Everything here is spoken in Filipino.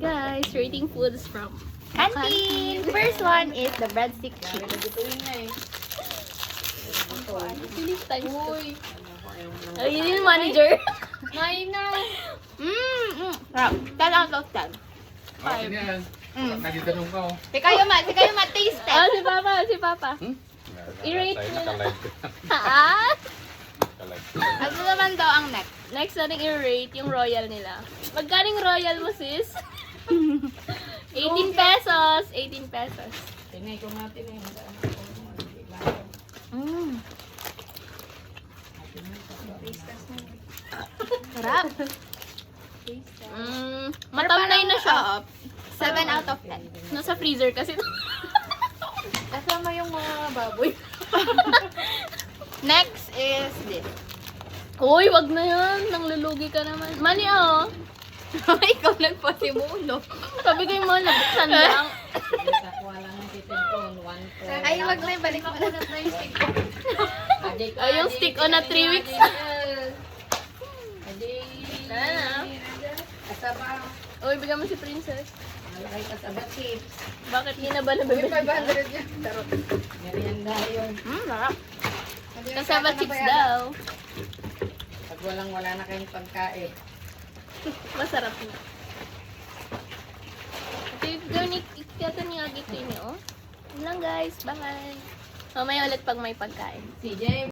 guys, rating foods from Canteen! First one is the breadstick cheese. Philip times two. Oh, yun yung manager. 9 na. Sarap. 10 out of 10. Okay na yan. Nagtatanong ka oh. Si kayo man, taste Oh, test. si Papa. I-rate Tayo mo na. nakalive. Ha? Nakalive. Ano naman daw ang next? Next natin i-rate yung royal nila. Magkaling royal mo, sis? 18 pesos. 18 pesos. Tingnan ko natin eh. Sarap. Matamlay na siya. 7 out of 10. Nasa freezer kasi. Kasama yung mga baboy. Next is this. Uy, wag na yan. Nanglulugi ka naman. Mani, oh. Ikaw nagpasimulo. Sabigay mo, nabuksan lang. Nakuha lang ng cellphone. 1 Ay, wag na yung balik mo na yung stick ko. Ay, yung stick on na 3 weeks. Sana. Asaba. Uy, bigyan mo si Princess. Malaki kasaba chips. Bakit hindi na ba nabibili? 500 yan. Tarot. Merienda yun. Sarap. Kasama chips daw. Pag wala na kayong pagkain. Masarap na. Ito yung gawin ikata ni Agit niyo. Yun lang guys. Bye. Mamaya ulit pag may pagkain. CJ,